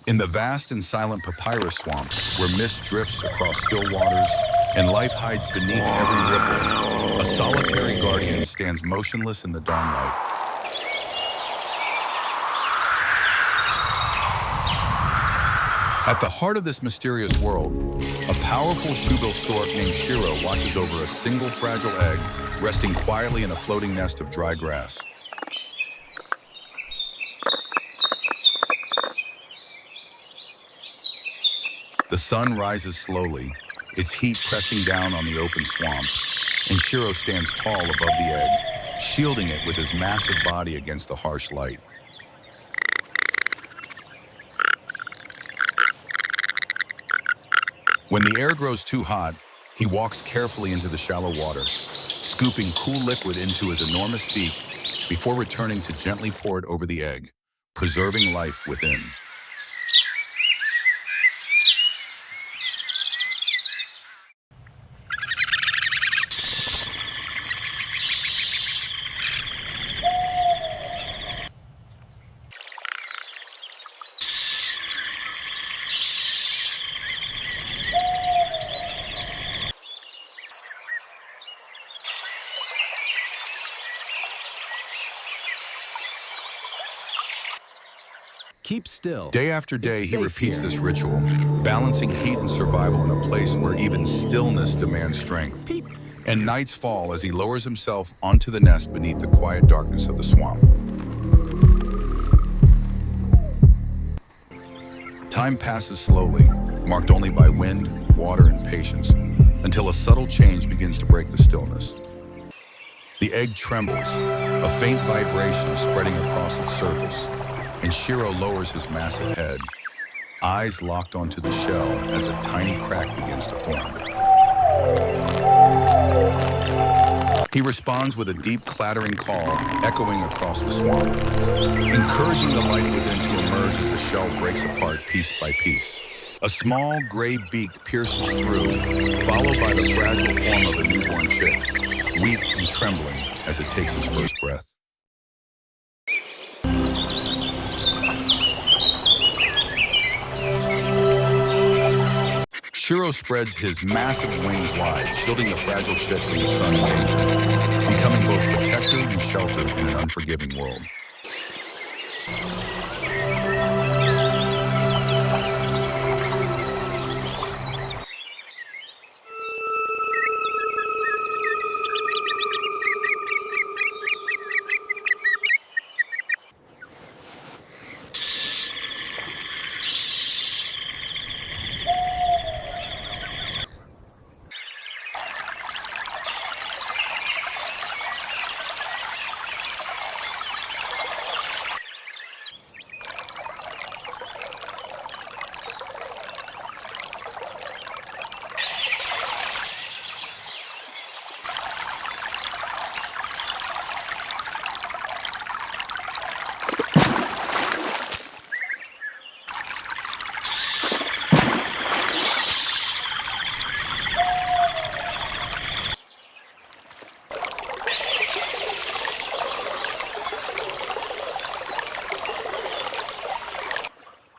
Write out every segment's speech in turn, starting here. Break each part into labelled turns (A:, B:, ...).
A: In the vast and silent papyrus swamp, where mist drifts across still waters and life hides beneath every ripple, a solitary guardian stands motionless in the dawnlight. At the heart of this mysterious world, a powerful Shoebill Stork named Shiro watches over a single fragile egg, resting quietly in a floating nest of dry grass. The sun rises slowly, its heat pressing down on the open swamp, and Shiro stands tall above the egg, shielding it with his massive body against the harsh light. When the air grows too hot, he walks carefully into the shallow water, scooping cool liquid into his enormous beak before returning to gently pour it over the egg, preserving life within.
B: Keep still.
A: Day after day, he repeats this ritual, balancing heat and survival in a place where even stillness demands strength.
B: Peep.
A: And nights fall as he lowers himself onto the nest beneath the quiet darkness of the swamp. Time passes slowly, marked only by wind, water, and patience, until a subtle change begins to break the stillness. The egg trembles, a faint vibration spreading across its surface, and Shiro lowers his massive head, eyes locked onto the shell as a tiny crack begins to form. He responds with a deep clattering call echoing across the swamp, encouraging the light within to emerge as the shell breaks apart piece by piece. A small gray beak pierces through, followed by the fragile form of a newborn chick, weak and trembling as it takes its first breath. Shiro spreads his massive wings wide, shielding the fragile chick from the sun and danger, becoming both protector and shelter in an unforgiving world.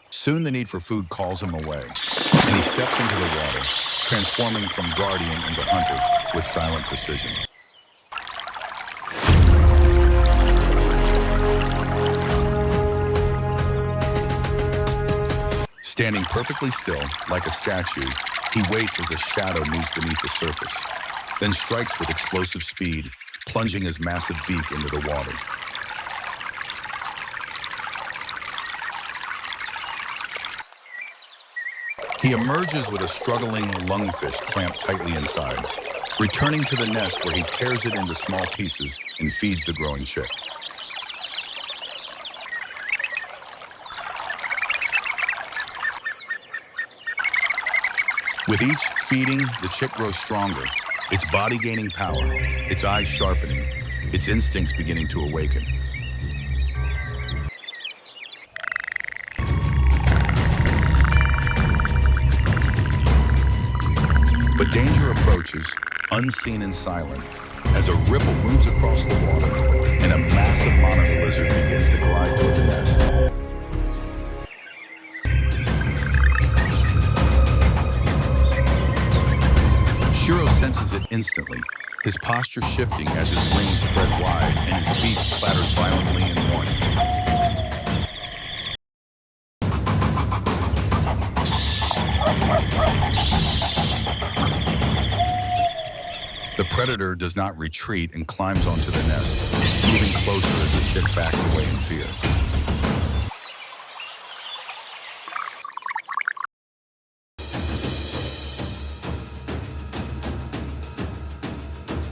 A: Soon the need for food calls him away, and he steps into the water, transforming from guardian into hunter with silent precision. Standing perfectly still, like a statue, he waits as a shadow moves beneath the surface, then strikes with explosive speed, plunging his massive beak into the water. He emerges with a struggling lungfish clamped tightly inside, returning to the nest where he tears it into small pieces and feeds the growing chick. With each feeding, the chick grows stronger, its body gaining power, its eyes sharpening, its instincts beginning to awaken. But danger approaches, unseen and silent, as a ripple moves across the water and a massive monitor lizard begins to glide toward the nest. instantly, his posture shifting as his wings spread wide and his beak clatters violently in warning. The predator does not retreat and climbs onto the nest, moving closer as the chick backs away in fear.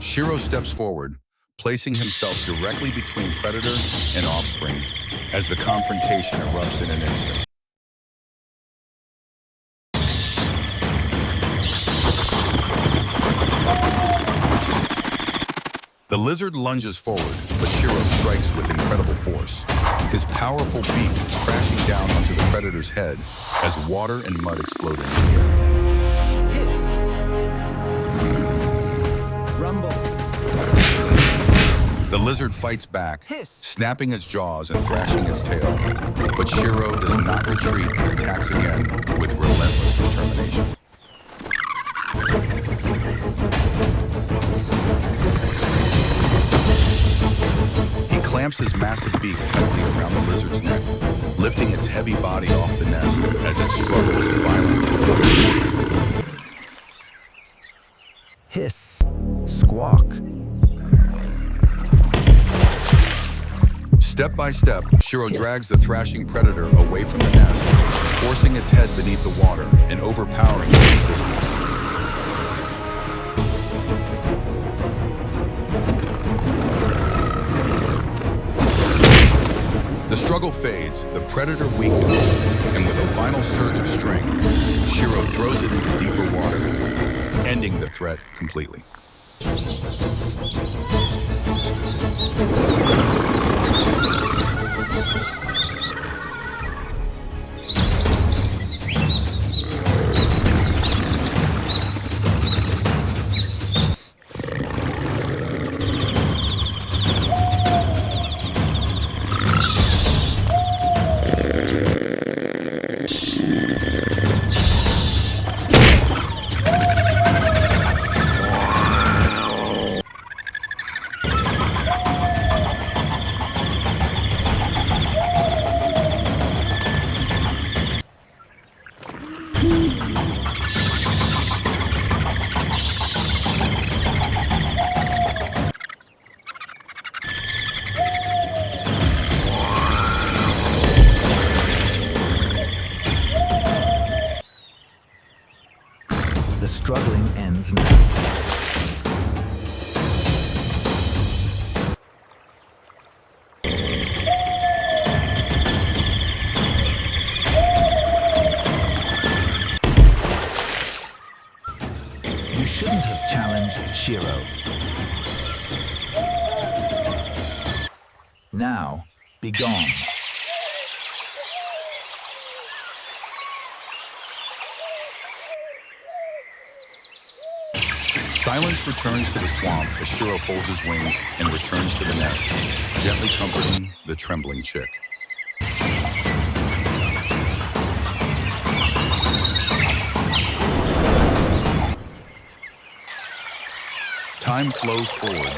A: Shiro steps forward, placing himself directly between predator and offspring as the confrontation erupts in an instant. The lizard lunges forward, but Shiro strikes with incredible force, his powerful beak crashing down onto the predator's head as water and mud explode in the air.
B: Hiss. Rumble.
A: The lizard fights back,
B: Hiss.
A: snapping its jaws and thrashing its tail. But Shiro does not retreat and attacks again with relentless determination. He clamps his massive beak tightly around the lizard's neck, lifting its heavy body off the nest as it struggles violently.
B: Hiss. Squawk.
A: Step by step, Shiro drags the thrashing predator away from the nest, forcing its head beneath the water and overpowering its resistance. The struggle fades, the predator weakens, and with a final surge of strength, Shiro throws it into deeper water, ending the threat completely.
B: The struggling ends now. You shouldn't have challenged Shiro. Now, be gone.
A: Silence returns to the swamp as Shiro folds his wings and returns to the nest, gently comforting the trembling chick. Time flows forward,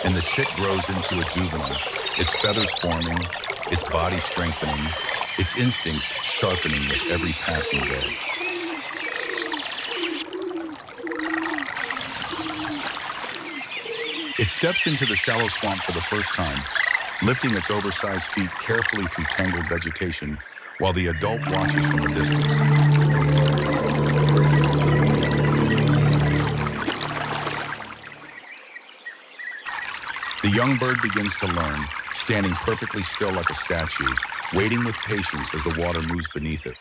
A: and the chick grows into a juvenile, its feathers forming, its body strengthening, its instincts sharpening with every passing day. It steps into the shallow swamp for the first time, lifting its oversized feet carefully through tangled vegetation while the adult watches from a distance. The young bird begins to learn, standing perfectly still like a statue, waiting with patience as the water moves beneath it.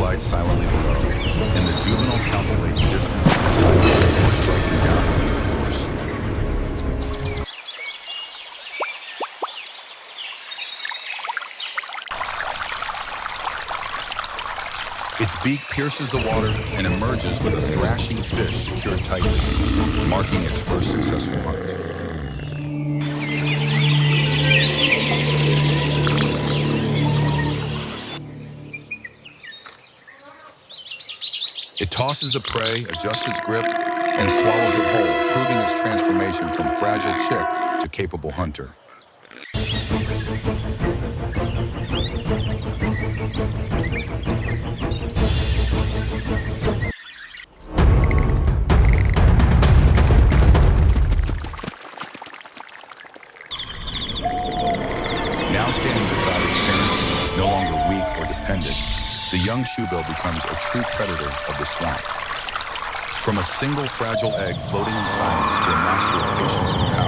A: glides silently below, and the juvenile calculates distance and time before striking down with force. Its beak pierces the water and emerges with a thrashing fish secured tightly, marking its first successful hunt. It tosses the prey, adjusts its grip, and swallows it whole, proving its transformation from fragile chick to capable hunter. Now standing beside its parent, no longer weak or dependent, the young shoebill becomes a true predator of the swamp. From a single fragile egg floating in silence to a master of patience and power,